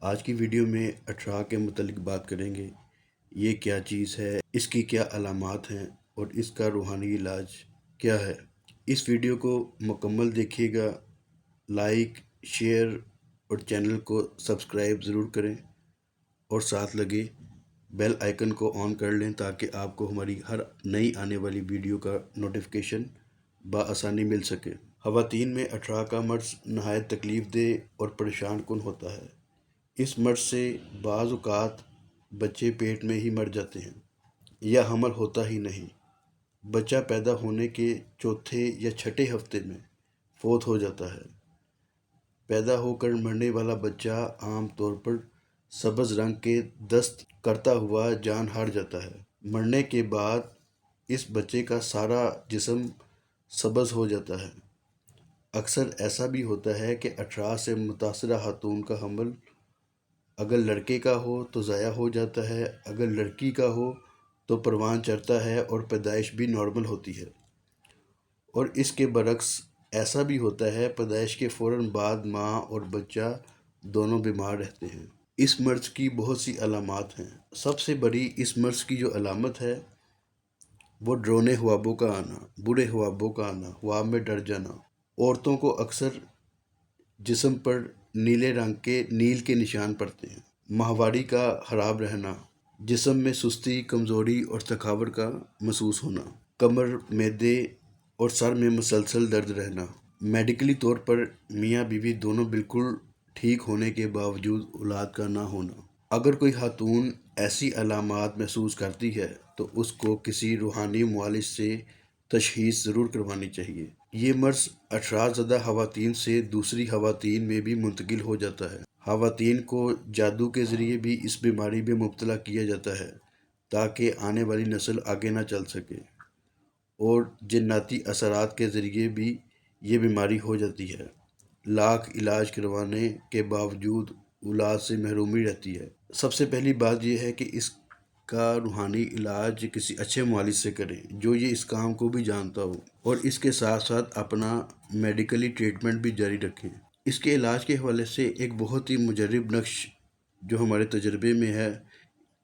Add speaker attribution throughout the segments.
Speaker 1: آج کی ویڈیو میں اٹرا کے متعلق بات کریں گے۔ یہ کیا چیز ہے، اس کی کیا علامات ہیں اور اس کا روحانی علاج کیا ہے۔ اس ویڈیو کو مکمل دیکھیے گا، لائک، شیئر اور چینل کو سبسکرائب ضرور کریں اور ساتھ لگے بیل آئیکن کو آن کر لیں تاکہ آپ کو ہماری ہر نئی آنے والی ویڈیو کا نوٹیفیکیشن بآسانی مل سکے۔ خواتین میں اٹرا کا مرض نہایت تکلیف دہ اور پریشان کن ہوتا ہے۔ اس مرض سے بعض اوقات بچے پیٹ میں ہی مر جاتے ہیں یا حمل ہوتا ہی نہیں۔ بچہ پیدا ہونے کے چوتھے یا چھٹے ہفتے میں فوت ہو جاتا ہے۔ پیدا ہو کر مرنے والا بچہ عام طور پر سبز رنگ کے دست کرتا ہوا جان ہار جاتا ہے۔ مرنے کے بعد اس بچے کا سارا جسم سبز ہو جاتا ہے۔ اکثر ایسا بھی ہوتا ہے کہ اٹرا سے متاثرہ خاتون کا حمل اگر لڑکے کا ہو تو ضائع ہو جاتا ہے، اگر لڑکی کا ہو تو پروان چڑھتا ہے اور پیدائش بھی نارمل ہوتی ہے، اور اس کے برعکس ایسا بھی ہوتا ہے پیدائش کے فوراً بعد ماں اور بچہ دونوں بیمار رہتے ہیں۔ اس مرض کی بہت سی علامات ہیں۔ سب سے بڑی اس مرض کی جو علامت ہے وہ ڈرونے خوابوں کا آنا، برے خوابوں کا آنا، خواب میں ڈر جانا۔ عورتوں کو اکثر جسم پر نیلے رنگ کے نیل کے نشان پڑتے ہیں۔ ماہواری کا خراب رہنا، جسم میں سستی، کمزوری اور تھکاوٹ کا محسوس ہونا، کمر، معدے اور سر میں مسلسل درد رہنا۔ میڈیکلی طور پر میاں بیوی دونوں بالکل ٹھیک ہونے کے باوجود اولاد کا نہ ہونا۔ اگر کوئی خاتون ایسی علامات محسوس کرتی ہے تو اس کو کسی روحانی معالج سے تشخیص ضرور کروانی چاہیے۔ یہ مرض اٹرا زدہ خواتین سے دوسری خواتین میں بھی منتقل ہو جاتا ہے۔ خواتین کو جادو کے ذریعے بھی اس بیماری میں مبتلا کیا جاتا ہے تاکہ آنے والی نسل آگے نہ چل سکے، اور جناتی اثرات کے ذریعے بھی یہ بیماری ہو جاتی ہے۔ لاکھ علاج کروانے کے باوجود اولاد سے محرومی رہتی ہے۔ سب سے پہلی بات یہ ہے کہ اس کا روحانی علاج کسی اچھے معالج سے کریں جو یہ اس کام کو بھی جانتا ہو، اور اس کے ساتھ ساتھ اپنا میڈیکلی ٹریٹمنٹ بھی جاری رکھیں۔ اس کے علاج کے حوالے سے ایک بہت ہی مجرب نقش جو ہمارے تجربے میں ہے،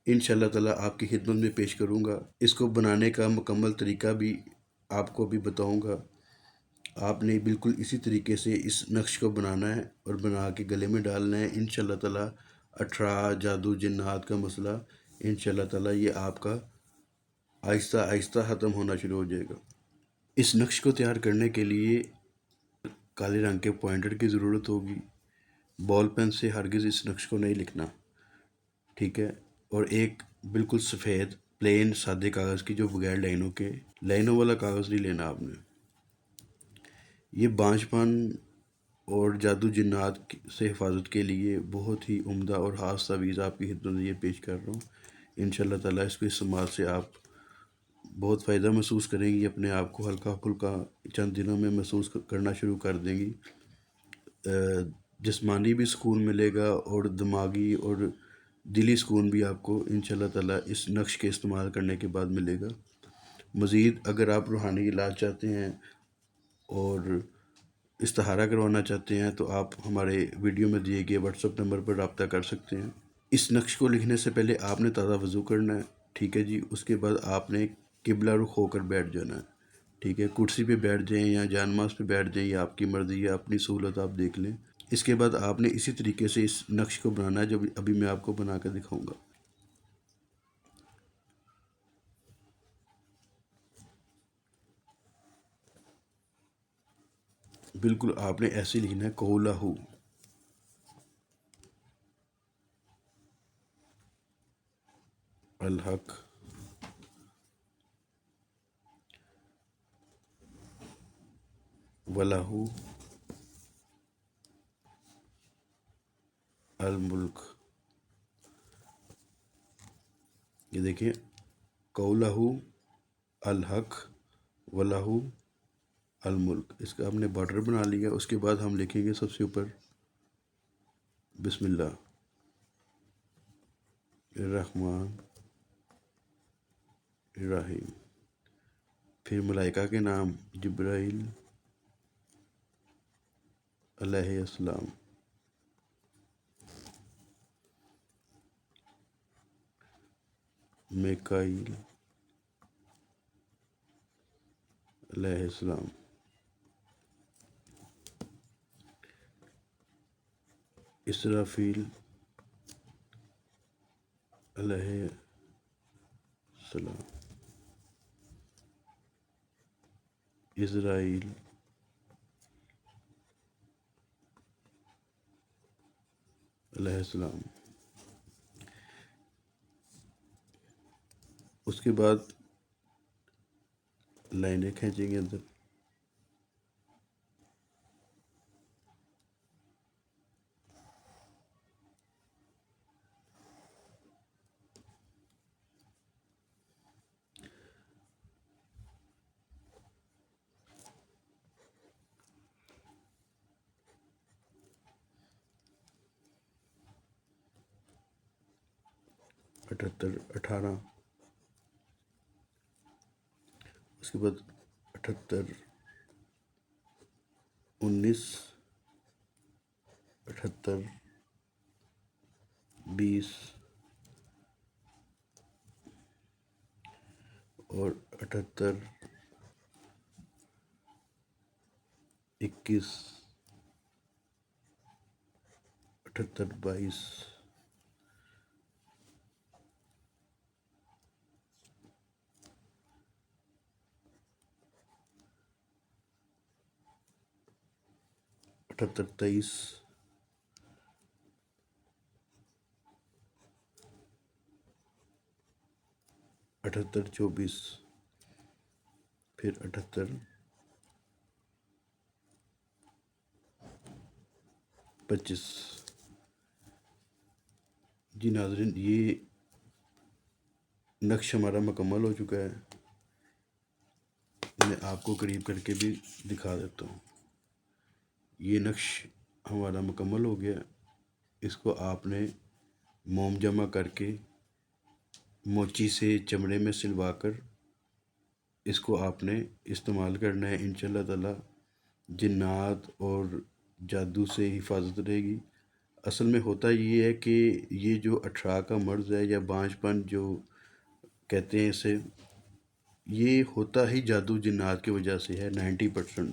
Speaker 1: انشاءاللہ تعالی آپ کی خدمت میں پیش کروں گا۔ اس کو بنانے کا مکمل طریقہ بھی آپ کو بھی بتاؤں گا۔ آپ نے بالکل اسی طریقے سے اس نقش کو بنانا ہے اور بنا کے گلے میں ڈالنا ہے۔ انشاءاللہ تعالی اٹرا، جادو، جنات کا مسئلہ انشاءاللہ تعالی یہ آپ کا آہستہ آہستہ ختم ہونا شروع ہو جائے گا۔ اس نقش کو تیار کرنے کے لیے کالے رنگ کے پوائنٹر کی ضرورت ہوگی۔ بال پین سے ہرگز اس نقش کو نہیں لکھنا، ٹھیک ہے؟ اور ایک بالکل سفید پلین سادے کاغذ کی جو بغیر لائنوں والا کاغذ نہیں لینا آپ نے۔ یہ بانجھ پن اور جادو جنات سے حفاظت کے لیے بہت ہی عمدہ اور خاص تعویذ آپ کی خدمت میں یہ پیش کر رہا ہوں۔ انشاءاللہ تعالیٰ اس کے استعمال سے آپ بہت فائدہ محسوس کریں گی، اپنے آپ کو ہلکا پھلکا چند دنوں میں محسوس کرنا شروع کر دیں گی۔ جسمانی بھی سکون ملے گا اور دماغی اور دلی سکون بھی آپ کو انشاءاللہ تعالیٰ اس نقش کے استعمال کرنے کے بعد ملے گا۔ مزید اگر آپ روحانی علاج چاہتے ہیں اور استخارہ کروانا چاہتے ہیں تو آپ ہمارے ویڈیو میں دیے گئے واٹس ایپ نمبر پر رابطہ کر سکتے ہیں۔ اس نقش کو لکھنے سے پہلے آپ نے تازہ وضو کرنا ہے، ٹھیک ہے جی؟ اس کے بعد آپ نے قبلہ رخ ہو کر بیٹھ جانا ہے، ٹھیک ہے؟ کرسی پہ بیٹھ جائیں یا جانماز پہ بیٹھ جائیں، یا آپ کی مرضی ہے، اپنی سہولت آپ دیکھ لیں۔ اس کے بعد آپ نے اسی طریقے سے اس نقش کو بنانا ہے جو ابھی میں آپ کو بنا کر دکھاؤں گا۔ بالکل آپ نے ایسے لکھنا ہے، قولہ الحق ولہ الملک۔ یہ دیکھیں، قولہ الحق ولہ الملک۔ اس کا ہم نے بارڈر بنا لیا۔ اس کے بعد ہم لکھیں گے سب سے اوپر بسم اللہ الرحمن الرحیم، پھر ملائکہ کے نام جبرائیل علیہ السلام، میکائیل علیہ السلام، اسرافیل علیہ السلام، اسرائیل علیہ السلام۔ اس کے بعد لائنیں کھینچیں گے اندر، اٹھہتر 18، اس کے بعد 78 19، 78 20 اور 78 21، 78 22، 78 23، 78 24، پھر 78 25۔ جی ناظرین، یہ نقش ہمارا مکمل ہو چکا ہے، میں آپ کو قریب کر کے بھی دکھا دیتا ہوں۔ یہ نقش ہمارا مکمل ہو گیا، اس کو آپ نے موم جمع کر کے موچی سے چمڑے میں سلوا کر اس کو آپ نے استعمال کرنا ہے۔ انشاءاللہ تعالی جنات اور جادو سے حفاظت رہے گی۔ اصل میں ہوتا یہ ہے کہ یہ جو اٹھرا کا مرض ہے یا بانجھ پن جو کہتے ہیں اسے، یہ ہوتا ہی جادو جنات کی وجہ سے ہے 90%،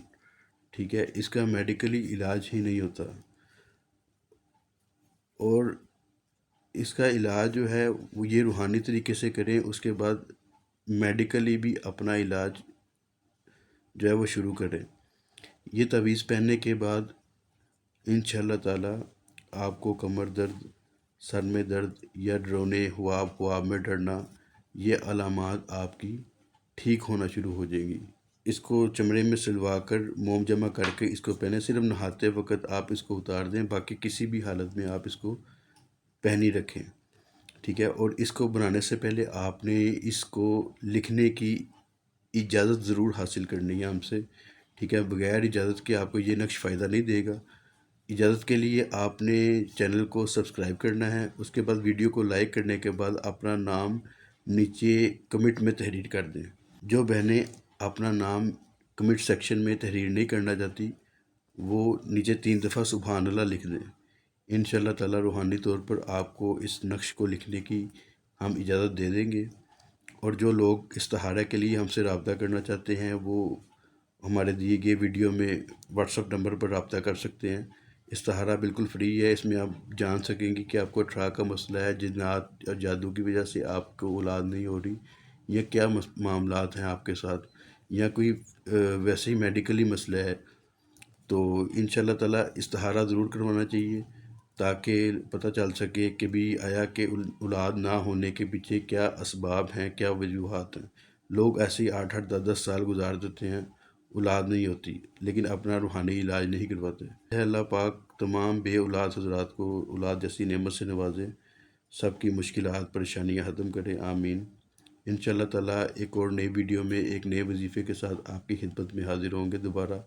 Speaker 1: ٹھیک ہے۔ اس کا میڈیکلی علاج ہی نہیں ہوتا، اور اس کا علاج جو ہے وہ یہ روحانی طریقے سے کریں، اس کے بعد میڈیکلی بھی اپنا علاج جو ہے وہ شروع کریں۔ یہ تعویذ پہننے کے بعد انشاءاللہ تعالی آپ کو کمر درد، سر میں درد یا ڈرونے، خواب میں ڈرنا، یہ علامات آپ کی ٹھیک ہونا شروع ہو جائیں گی۔ اس کو چمڑے میں سلوا کر موم جمع کر کے اس کو پہنے، صرف نہاتے وقت آپ اس کو اتار دیں، باقی کسی بھی حالت میں آپ اس کو پہنی رکھیں، ٹھیک ہے۔ اور اس کو بنانے سے پہلے آپ نے اس کو لکھنے کی اجازت ضرور حاصل کرنی ہے ہم سے، ٹھیک ہے۔ بغیر اجازت کے آپ کو یہ نقش فائدہ نہیں دے گا۔ اجازت کے لیے آپ نے چینل کو سبسکرائب کرنا ہے، اس کے بعد ویڈیو کو لائک کرنے کے بعد اپنا نام نیچے کمنٹ میں تحریر کر دیں۔ جو بہنیں اپنا نام کمنٹ سیکشن میں تحریر نہیں کرنا چاہتی، وہ نیچے 3 دفعہ سبحان اللہ لکھ دیں۔ انشاءاللہ تعالی روحانی طور پر آپ کو اس نقش کو لکھنے کی ہم اجازت دے دیں گے۔ اور جو لوگ استخارہ کے لیے ہم سے رابطہ کرنا چاہتے ہیں، وہ ہمارے دیے گئے ویڈیو میں واٹس ایپ نمبر پر رابطہ کر سکتے ہیں۔ استخارہ بالکل فری ہے، اس میں آپ جان سکیں گے کہ آپ کو اٹھرا کا مسئلہ ہے، جنات اور جادو کی وجہ سے آپ کو اولاد نہیں ہو رہی، یا کیا معاملات ہیں آپ کے ساتھ، یا کوئی ویسے ہی میڈیکلی مسئلہ ہے، تو انشاءاللہ تعالی استخارہ ضرور کروانا چاہیے، تاکہ پتہ چل سکے کہ بھی آیا کہ اولاد نہ ہونے کے پیچھے کیا اسباب ہیں، کیا وجوہات ہیں۔ لوگ ایسے ہی 8 10 10 سال گزار دیتے ہیں، اولاد نہیں ہوتی، لیکن اپنا روحانی علاج نہیں کرواتے۔ اللہ پاک تمام بے اولاد حضرات کو اولاد جیسی نعمت سے نوازے، سب کی مشکلات پریشانیاں ختم کرے، آمین۔ انشاءاللہ تعالی ایک اور نئی ویڈیو میں ایک نئے وظیفے کے ساتھ آپ کی خدمت میں حاضر ہوں گے دوبارہ۔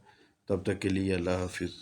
Speaker 1: تب تک کے لیے اللہ حافظ۔